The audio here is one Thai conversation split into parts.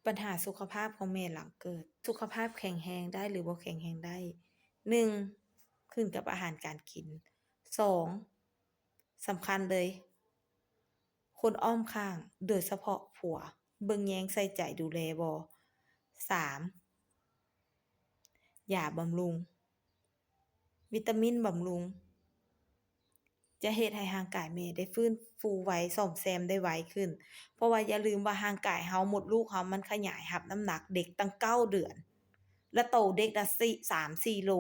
ปัญหาสุขภาพของแม่หลังเกิด สุขภาพแข็งแรงได้หรือบ่แข็งแรงได้ 1. ขึ้นกับอาหารการกิน 2. สำคัญเลย คนอ้อมข้าง โดยเฉพาะผัว เบิ่งแยงใส่ใจดูแลบ่ 3. ยาบำรุง วิตามินบำรุง จะเฮ็ดให้ร่างกายแม่ได้ฟื้นฟูไว ซ่อมแซมได้ไวขึ้น เพราะว่าอย่าลืมว่าร่างกายเรา มดลูกเรามันขยายรับน้ำหนักเด็กตั้ง9เดือน และโตเด็กน่ะ3-4 โล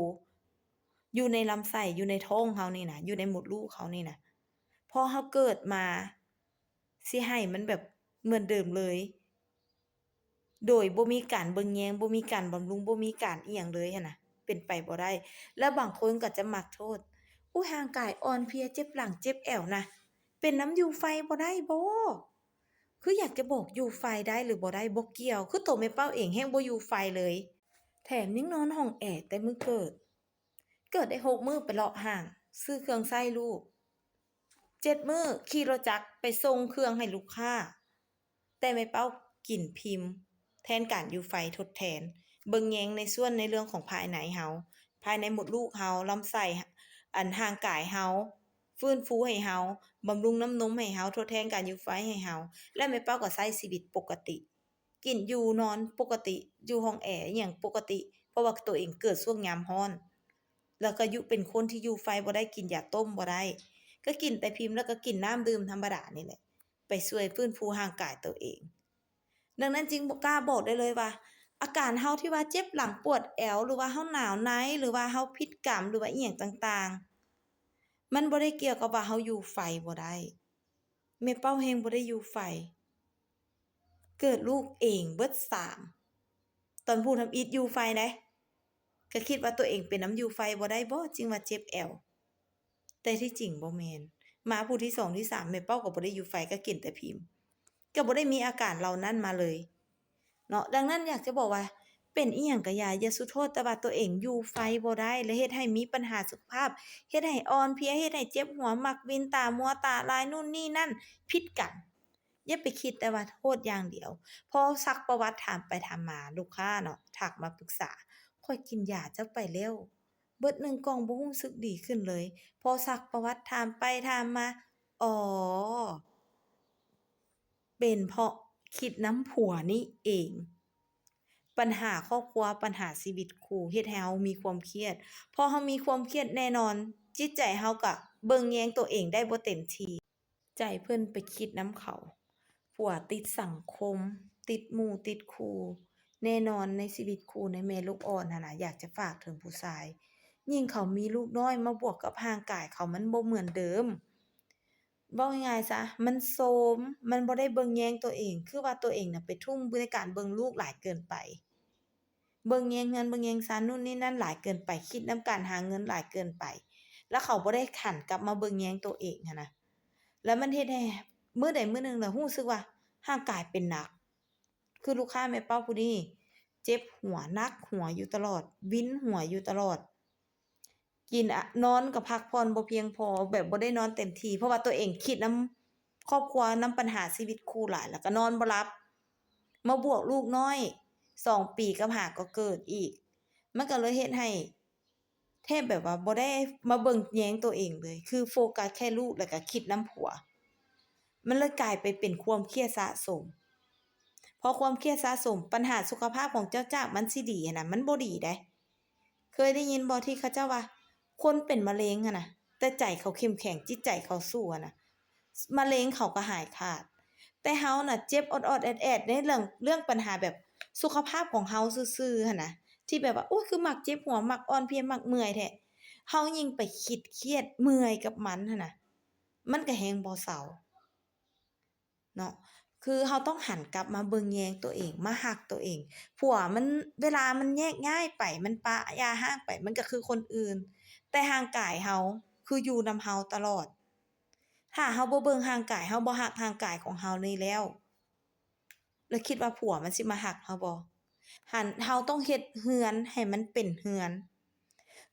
อยู่ในลำไส้ อยู่ในท้องเรานี่น่ะ อยู่ในมดลูกเขานี่น่ะ พอเราเกิดมา สิให้มันแบบเหมือนเดิมเลย โดยบ่มีการเบิ่งแยง บ่มีการบำรุง บ่มีการอิหยังเลยหั้นน่ะ เป็นไปบ่ได้ แล้วบางคนก็จะมักโทษ อุ๊ย ร่างกายอ่อนเพลีย เจ็บหลัง เจ็บแอวนะ เป็นนำอยู่ไฟบ่ได้บ่ คืออยากจะบอกอยู่ไฟได้หรือบ่ได้บ่เกี่ยว คือตัวแม่เป้าเองแฮงบ่อยู่ไฟเลย แถมยังนอนห้องแอร์แต่มื้อเกิด เกิดได้6มื้อไปเลาะห้าง ซื้อเครื่องใช้ลูก 7 มื้อขี่รถจักรไปส่งเครื่องให้ลูกค้า แต่แม่เป้ากินพิมพ์ แทนการอยู่ไฟทดแทน เบิ่งแยงในส่วนในเรื่องของภายในเรา ภายในมดลูกเรา ลำไส้ ร่างกายเรา ฟื้นฟูให้เรา บำรุงน้ำนมให้เรา ทดแทนการอยู่ไฟให้เรา และแม่เป้าก็ใช้ชีวิตปกติ กินอยู่นอนปกติ อยู่ห้องแอร์อิหยังปกติ เพราะว่าตัวเองเกิดช่วงยามร้อน แล้วก็เป็นคนที่อยู่ไฟบ่ได้ กินยาต้มบ่ได้ ก็กินแต่พิมพ์ แล้วก็กินน้ำดื่มธรรมดานี่แหละ ไปช่วยฟื้นฟูร่างกายตัวเอง ดังนั้นจึงบ่กล้าบอกได้เลยว่า อาการเราที่ว่าเจ็บหลัง ปวดแอว หรือว่าเราหนาวใน หรือว่าเราพิษกรรม หรือว่าอิหยังต่างๆ มันบ่ได้เกี่ยวกับว่าเราอยู่ไฟบ่ได้ แม่เป้าแฮ่งบ่ได้อยู่ไฟ เกิดลูกเองเบิด3 ตอนพู้ทำอิฐอยู่ไฟเดะ ก็คิดว่าตัวเองเป็นนำอยู่ไฟบ่ได้บ่จึงว่าเจ็บแอว แต่ที่จริงบ่แม่น มาผู้ที่ 2 ที่ 3 แม่เป้าก็บ่ได้อยู่ไฟ ก็กินแต่พิมพ์ ก็บ่ได้มีอาการเหล่านั้นมาเลย เนาะ ดังนั้นอยากจะบอกว่า เป็นอิหยังก็อย่าสุโทษ แต่ว่าตัวเองอยู่ไฟบ่ได้ และเฮ็ดให้มีปัญหาสุขภาพ เฮ็ดให้อ่อนเพลีย เฮ็ดให้เจ็บหัว มักวิน ตามัว ตาลาย นู่นนี่นั่น ผิดกัน อย่าไปคิดแต่ว่าโทษอย่างเดียว พอซักประวัติถามไปถามมาลูกค้าเนาะ ทักมาปรึกษา ข้อยกินยาเจ้าไปแล้ว เบิด1กล่องบ่รู้สึกดีขึ้นเลย พอซักประวัติถามไปถามมา อ๋อ เป็นเพราะคิดนำผัวนี่เอง ปัญหาครอบครัว ปัญหาชีวิตคู่ เฮ็ดให้เรามีความเครียด พอเรามีความเครียดแน่นอน จิตใจเราก็เบิ่งแยงตัวเองได้บ่เต็มที่ ใจเพิ่นไปคิดนำเขา ผัวติดสังคม ติดหมู่ติดคู่ แน่นอนในชีวิตคู่ในแม่ลูกอ่อนนั่นน่ะ อยากจะฝากถึงผู้ชาย ยิ่งเขามีลูกน้อยมาบวกกับร่างกายเขามันบ่เหมือนเดิม เว้าง่ายๆซะ มันโทรม มันบ่ได้เบิ่งแยงตัวเอง คือว่าตัวเองน่ะไปทุ่มในการเบิ่งลูกหลายเกินไป เบิ่งแยงเรือน เบิ่งแยงซั้น นู่นนี่นั่นหลายเกินไป คิดนำการหาเงินหลายเกินไป แล้วเขาบ่ได้หันกลับมาเบิ่งแยงตัวเองหั้นนะ แล้วมันเฮ็ดให้มื้อใดมื้อหนึ่งน่ะรู้สึกว่าร่างกายเป็นหนัก คือลูกค้าแม่เป้าผู้นี้เจ็บหัว หนักหัวอยู่ตลอด วินหัวอยู่ตลอด กินนอนก็พักผ่อนบ่เพียงพอ แบบบ่ได้นอนเต็มที่ เพราะว่าตัวเองคิดนำครอบครัวนำปัญหาชีวิตคู่หลาย แล้วก็นอนบ่หลับ มาบวกลูกน้อย2 ปีกับ5ก็เกิดอีก มันก็เลยเฮ็ดให้แทบแบบว่าบ่ได้มาเบิ่งแยงตัวเองเลย คือโฟกัสแค่ลูกแล้วก็คิดนำผัว มันเลยกลายไปเป็นความเครียดสะสม พอความเครียดสะสม ปัญหาสุขภาพของเจ้าจ้างมันสิดีหั้นน่ะ มันบ่ดีเดะ เคยได้ยินบ่ที่เขาเจ้าว่า คนเป็นมะเร็งหั้นน่ะ แต่ใจเขาเข้มแข็ง จิตใจเขาสู้หั้นน่ะ มะเร็งเขาก็หายขาด แต่เราน่ะเจ็บออดๆแอดๆในเรื่องปัญหาแบบสุขภาพของเราซื่อๆหั้นน่ะ ที่แบบว่า โอ๊ย คือมักเจ็บหัว มักอ่อนเพลีย มักเมื่อยแท้ เรายิ่งไปคิดเครียดเมื่อยกับมันหั้นน่ะ มันก็แฮงบ่เซา เนาะ คือเราต้องหันกลับมาเบิ่งแยงตัวเอง มารักตัวเอง ผัวมัน เวลามันแยกย้ายไป มันปะยาห่างไป มันก็คือคนอื่น แต่ร่างกายเราคืออยู่นำเราตลอด ถ้าเราบ่เบิ่งร่างกาย เราบ่รักร่างกายของเรานี่แล้ว แล้วคิดว่าผัวมันสิมารักเราบ่ เราต้องเฮ็ดเรือนให้มันเป็นเรือน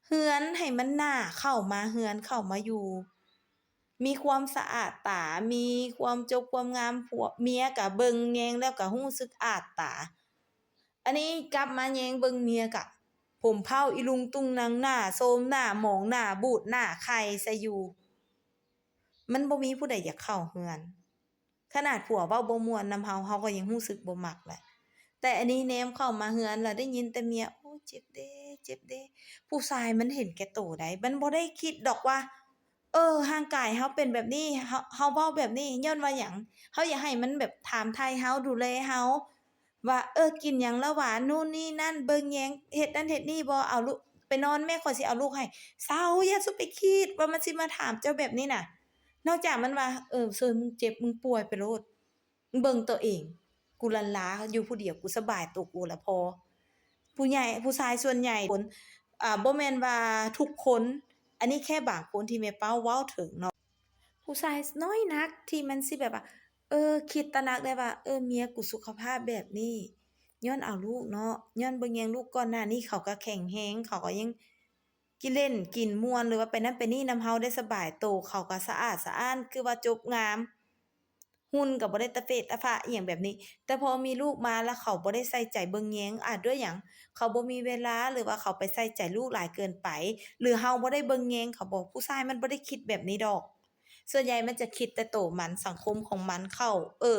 เรือนให้มันน่าเข้ามาเรือน เข้ามาอยู่ มีความสะอาดตา มีความจบความงาม ผัวเมียก็เบิ่งแยงแล้วก็รู้สึกอาดตา อันนี้กลับมาแยงเบิ่งเมียกะผมเผาอีลุงตุงนังหน้าโทรมหน้าหมองหน้าบูดหน้าไข้ซะอยู่มันบ่มีผู้ใดอยากเข้าเรือนขนาดผัวเว้าบ่ม่วนนำเฮาก็ยังรู้สึกบ่มักแหละแต่อันนี้แนมเข้ามาเรือนแล้วได้ยินแต่เมียโอ้เจ็บเด้เจ็บเด้ผู้ชายมันเห็นแก่โตได้มันบ่ได้คิดดอกว่าร่างกายเฮาเป็นแบบนี้เฮาเว้าแบบนี้ย้อนว่าหยังเฮาอยากให้มันแบบถามไถ่เฮาดูแลเฮาว่ากินหยังแล้วหวานู่นนี่นั่นเบิ่งแยงเฮ็ดนั่นเฮ็ดนี่บ่เอาลูกไปนอนแม่ข้อยสิเอาลูกให้เซาอย่าสุไปคิดว่ามันสิมาถามเจ้าแบบนี้น่ะนอกจากมันว่ามึงเจ็บมึงป่วยไปโลดมึงเบิ่งตัวเองกูลันลาอยู่ผู้เดียวกูสบายตัวกูแล้วพอผู้ชายส่วนใหญ่คนบ่แม่นว่าทุกคนอันนี้แค่บางคนที่แม่เป้าเว้าถึงเนาะ ผู้ชายน้อยนักที่มันสิแบบว่าคิดตระหนักได้ว่าเมียกูสุขภาพแบบนี้ย้อนเอาลูกเนาะย้อนเบิ่งแยงลูกก่อนหน้านี้เขาก็แข็งแรงเขาก็ยังกินเล่นกินม่วนหรือว่าไปนั่นไปนี่นำเฮาได้สบายโตเขาก็สะอาดสะอ้านคือว่าจบงามหุ่นก็บ่ได้ตะเฟะตะฝะอิหยังแบบนี้แต่พอมีลูกมาแล้วเขาบ่ได้ใส่ใจเบิ่งแยงด้วยหยังเขาบ่มีเวลาหรือว่าเขาไปใส่ใจลูกหลายเกินไปหรือเฮาบ่ได้เบิ่งแยงเขาบอกผู้ชายมันบ่ได้คิดแบบนี้ดอก ส่วนใหญ่มันจะคิดแต่โตมันสังคมของมันเข้า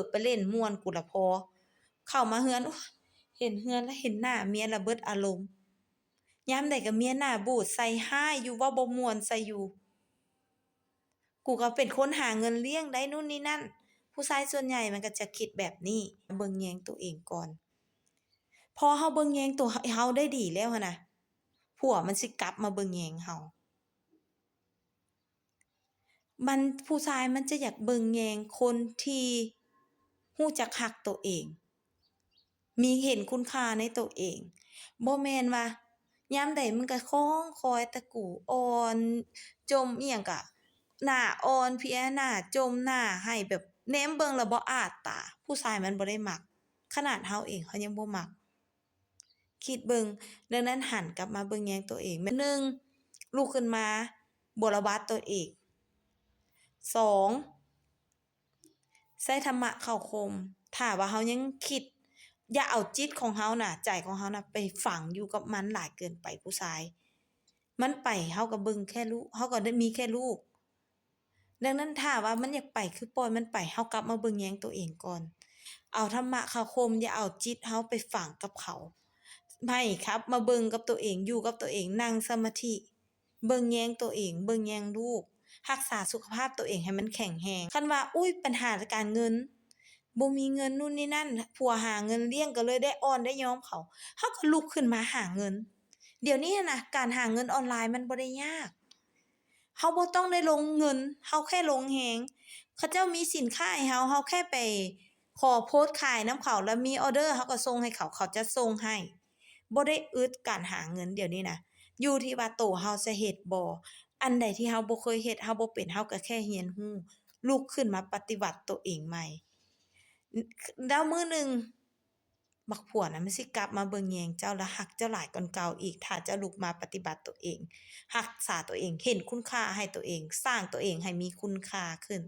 ไปเล่นม่วนกูล่ะพอเข้ามาเรือนโอ๊ยเห็นเรือนแล้วเห็นหน้าเมียแล้วเบิดอารมณ์ยามใดก็เมียหน้าบูดใส่ร้ายอยู่เว้าบ่ม่วนใส่อยู่กูก็เป็นคนหาเงินเลี้ยงได้นู่นนี่นั่นผู้ชายส่วนใหญ่มันก็จะคิดแบบนี้เบิ่งแยงตัวเองก่อนพอเฮาเบิ่งแยงตัวเฮาได้ดีแล้วหั้นน่ะผัวมันสิกลับมาเบิ่งแยงเฮามันผู้ชายมันจะอยากเบิ่งแยงคนที่รู้จักรักตัวเอง มีเห็นคุณค่าในตัวเองบ่แม่นว่ายามใดมึงก็ค้องคอยแต่กูอ่อนจมอิหยังก็หน้าอ่อนเพลียหน้าจมหน้าให้แบบแนมเบิ่งแล้วบ่อาตาผู้ชายมันบ่ได้มักขนาดเฮาเองเขายังบ่มักคิดเบิ่งดังนั้นหันกลับมาเบิ่งแยงตัวเองแม่นหนึ่งลุกขึ้นมาบ่ระบาดตัวเองสองใช้ธรรมะเข้าข่มถ้าว่าเฮายังคิดอย่าเอาจิตของเฮาน่ะใจของเฮาน่ะไปฝังอยู่กับมันหลายเกินไปผู้ชายมันไปเฮาก็เบิ่งแค่ลูกเฮาก็ได้มีแค่ลูกดังนั้นถ้าว่ามันอยากไปคือปล่อยมันไปเฮากลับมาเบิ่งแยงตัวเองก่อนเอาธรรมะเข้าข่มอย่าเอาจิตเฮาไปฝังกับเขาไม่ครับมาเบิ่งกับตัวเองอยู่กับตัวเองนั่งสมาธิเบิ่งแยงตัวเองเบิ่งแยงลูกรักษาสุขภาพตัวเองให้มันแข็งแรงคันว่าอุ๊ยปัญหาการเงิน บ่มีเงินนู่นนี่นั่นผัวหาเงินเลี้ยงก็เลยได้อ้อนได้ยอมเขาเขาก็ลุกขึ้นมาหาเงินเดี๋ยวนี้น่ะการหาเงินออนไลน์มันบ่ได้ยากเราบ่ต้องได้ลงเงินเราแค่ลงแรงเขาเจ้ามีสินค้าให้เราแค่ไปขอโพสต์ขายนำเขาแล้วมีออร์เดอร์เราก็ส่งให้เขาเขาจะส่งให้บ่ได้อึดการหาเงินเดี๋ยวนี้น่ะอยู่ที่ว่าโตเราจะเฮ็ดบ่อันใดที่เราบ่เคยเฮ็ดเราบ่เป็นเราก็แค่เรียนรู้ลุกขึ้นมาปฏิวัติตัวเองใหม่ แล้วมื้อหนึ่งบักผัวน่ะมันสิกลับมาเบิ่งแยงเจ้าแล้วรักเจ้าหลายกว่าเก่าอีกถ้าเจ้าลุกมาปฏิบัติตัวเองรักษาตัวเองเห็นคุณค่าให้ตัวเองสร้างตัวเองให้มีคุณค่าขึ้น